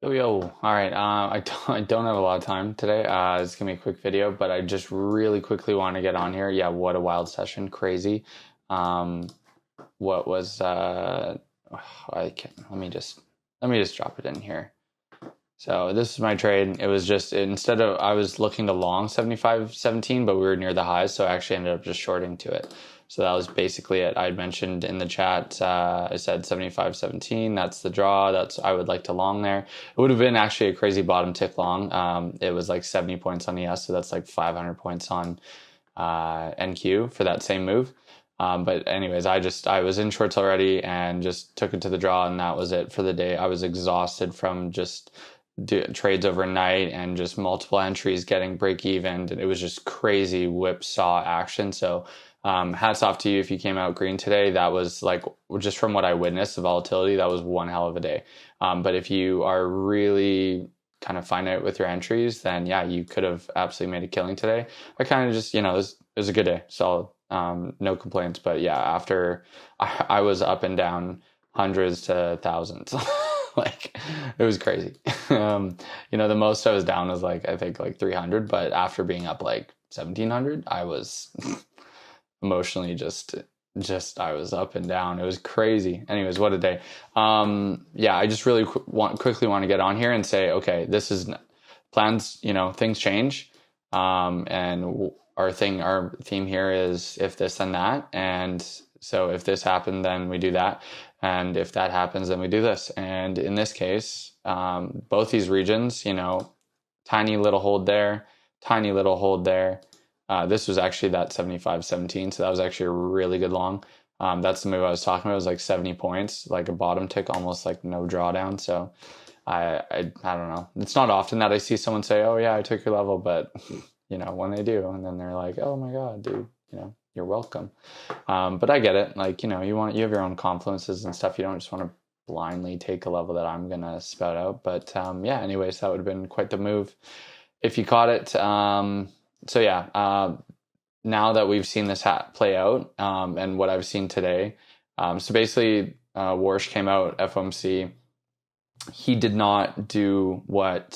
All right. I don't have a lot of time today. It's gonna be a quick video, but I just really quickly want to get on here. Yeah, what a wild session, crazy. Um, what was I can let me just drop it in here. So this is my trade. It was just instead of I was looking to long 75.17, but we were near the highs, so I actually ended up just shorting to it. So that was basically it. I had mentioned in the chat, I said 75.17. That's the draw. That's I would like to long there. It would have been actually a crazy bottom tick long. It was like 70 points on ES, so that's like 500 points on NQ for that same move. But anyways, I was in shorts already and just took it to the draw, and that was it for the day. I was exhausted from just trades overnight and just multiple entries getting break even. It was just crazy whipsaw action. So hats off to you if you came out green today. That was like, just from what I witnessed, the volatility, that was one hell of a day. But if you are really kind of finite with your entries, then yeah, you could have absolutely made a killing today. I kind of just, it was a good day. Solid. No complaints. But yeah, after I was up and down hundreds to thousands. Like it was crazy. The most I was down was like I think like 300, but after being up like 1700, I was emotionally just I was up and down. It was crazy. Anyways, what a day. Yeah, I just really quickly want to get on here and say, okay, this is plans, things change. And our theme here is if this then that. And so if this happened, then we do that. And if that happens, then we do this. And in this case, both these regions, tiny little hold there, tiny little hold there. This was actually that 75.17, so that was actually a really good long. That's the move I was talking about. It was like 70 points, like a bottom tick, almost like no drawdown. So I don't know. It's not often that I see someone say, "Oh yeah, I took your level," but when they do, and then they're like, "Oh my God, dude, you're welcome." But I get it. Like, you have your own confluences and stuff. You don't just want to blindly take a level that I'm gonna spout out. But yeah, anyways, that would have been quite the move if you caught it. So yeah, now that we've seen this play out, and what I've seen today, so basically, Warsh came out, FOMC. He did not do what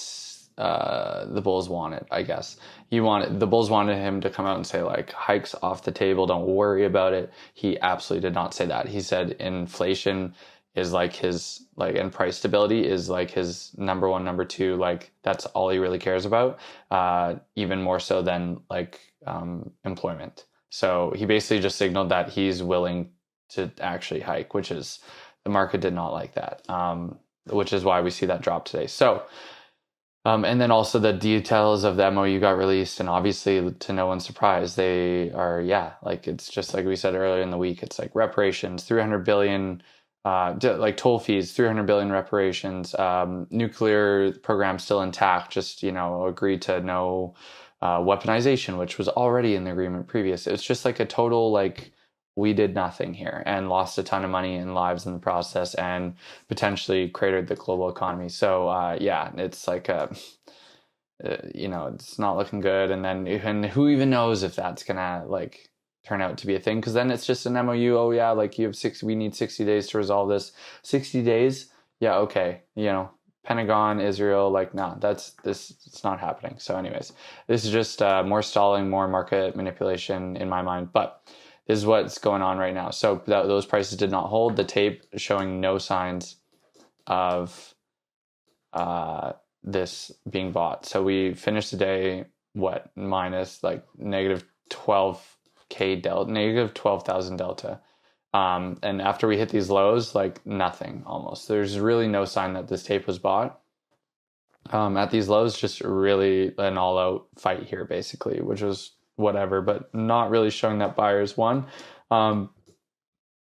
the Bulls wanted, I guess. The Bulls wanted him to come out and say like hikes off the table, don't worry about it. He absolutely did not say that. He said inflation is like his and price stability is like his number one, number two, like that's all he really cares about, even more so than employment. So he basically just signaled that he's willing to actually hike, which is the market did not like that, which is why we see that drop today. So and then also the details of the MOU got released, and obviously, to no one's surprise, they are, it's just like we said earlier in the week, it's like reparations, 300 billion, like toll fees, 300 billion reparations, nuclear program still intact, just, agreed to no weaponization, which was already in the agreement previous. It's just like a total, we did nothing here and lost a ton of money and lives in the process and potentially cratered the global economy. So yeah, it's like it's not looking good. And who even knows if that's gonna turn out to be a thing? Because then it's just an MOU. Oh yeah, you have we need 60 days to resolve this. 60 days? Yeah, okay. Pentagon, Israel, nah, it's not happening. So anyways, this is just more stalling, more market manipulation in my mind. But this is what's going on right now. So those prices did not hold. The tape is showing no signs of this being bought. So we finished the day, minus negative 12K delta, negative 12,000 delta. And after we hit these lows, nothing almost. There's really no sign that this tape was bought. At these lows, just really an all-out fight here, basically, which was whatever, but not really showing that buyers won.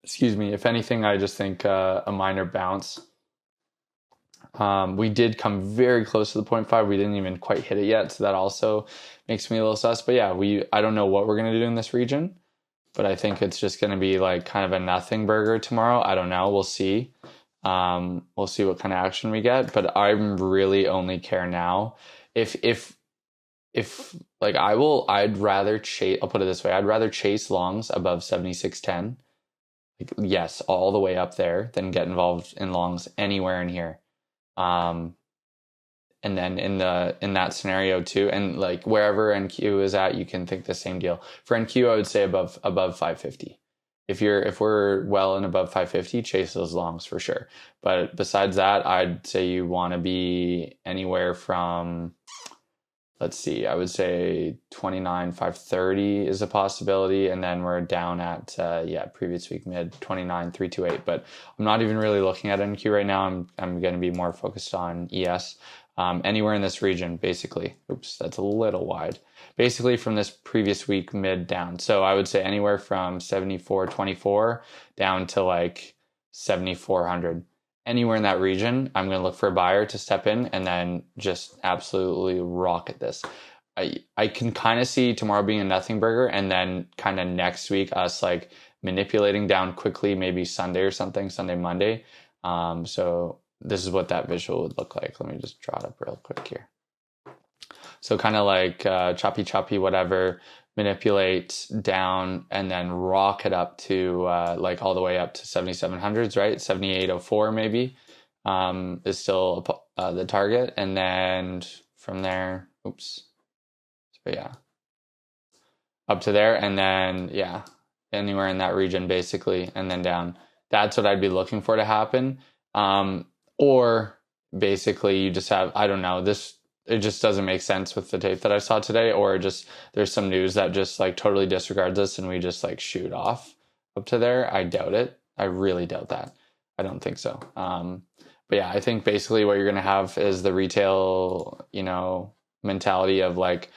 Excuse me. If anything, I just think a minor bounce. We did come very close to the 0.5. We didn't even quite hit it yet, so that also makes me a little sus. But yeah, I don't know what we're going to do in this region, but I think it's just going to be kind of a nothing burger tomorrow. I don't know. We'll see. We'll see what kind of action we get, but I really only care now if I'd rather chase, I'll put it this way, I'd rather chase longs above 76.10, yes, all the way up there, than get involved in longs anywhere in here. And then in that scenario too, and like wherever NQ is at, you can think the same deal. For NQ, I would say above 550. If we're well and above 550, chase those longs for sure. But besides that, I'd say you want to be anywhere from, let's see, I would say 29,530 is a possibility, and then we're down at previous week mid 29,328. But I'm not even really looking at NQ right now. I'm going to be more focused on ES. Anywhere in this region, basically. Oops, that's a little wide. Basically from this previous week mid down. So I would say anywhere from 74.24 down to like 7,400. Anywhere in that region, I'm going to look for a buyer to step in and then just absolutely rocket this. I can kind of see tomorrow being a nothing burger, and then kind of next week us like manipulating down quickly, maybe Sunday or something, Sunday, Monday. So this is what that visual would look like. Let me just draw it up real quick here. So kind of like choppy, whatever, manipulate down and then rocket up to like all the way up to 7,700s, right? 7804 maybe is still the target. And then from there, oops. So yeah, up to there. And then, yeah, anywhere in that region basically, and then down. That's what I'd be looking for to happen. Or basically you just have, I don't know, it just doesn't make sense with the tape that I saw today, or just there's some news that just like totally disregards us and we just like shoot off up to there. I doubt it. I really doubt that. I don't think so. But yeah, I think basically what you're going to have is the retail, mentality of like,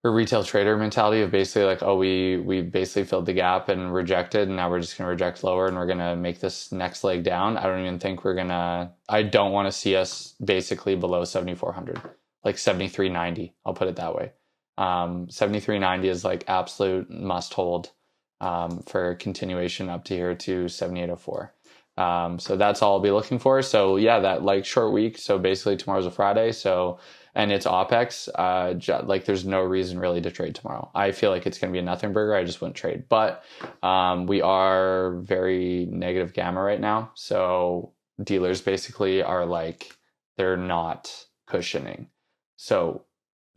or retail trader mentality of basically like, oh, we basically filled the gap and rejected, and now we're just going to reject lower and we're going to make this next leg down. I don't even think I don't want to see us basically below 7,400, like 7,390. I'll put it that way. 7,390 is like absolute must hold for continuation up to here to 7,804. So that's all I'll be looking for. So yeah, that like short week. So basically tomorrow's a Friday. So, and it's OPEX, like there's no reason really to trade tomorrow. I feel like it's going to be a nothing burger. I just wouldn't trade, but, we are very negative gamma right now. So dealers basically are like, they're not cushioning. So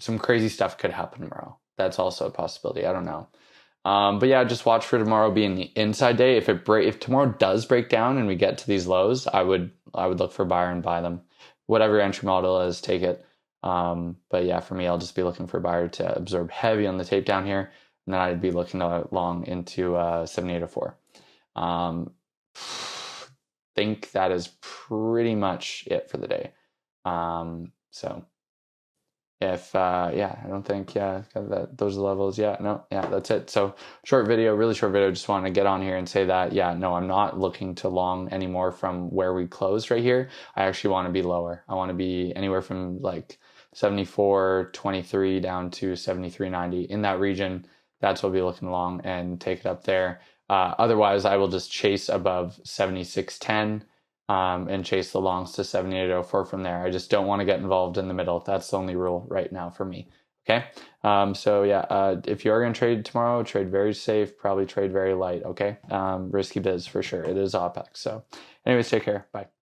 some crazy stuff could happen tomorrow. That's also a possibility. I don't know. But yeah, just watch for tomorrow being the inside day. If tomorrow does break down and we get to these lows, I would look for a buyer and buy them. Whatever entry model is, take it. But yeah, for me, I'll just be looking for a buyer to absorb heavy on the tape down here, and then I'd be looking long into 7804. Think that is pretty much it for the day. So if I don't think those are the levels. That's it. So short video, really short video. Just want to get on here and say that no, I'm not looking to long anymore from where we closed right here. I actually want to be lower. I want to be anywhere from like 74.23 down to 73.90 in that region. That's what we'll be looking long and take it up there. Otherwise, I will just chase above 76.10. And chase the longs to 7804 from there. I just don't want to get involved in the middle. That's the only rule right now for me. Okay. If you are going to trade tomorrow, trade very safe, probably trade very light. Okay. Risky biz for sure. It is OPEX. So anyways, take care. Bye.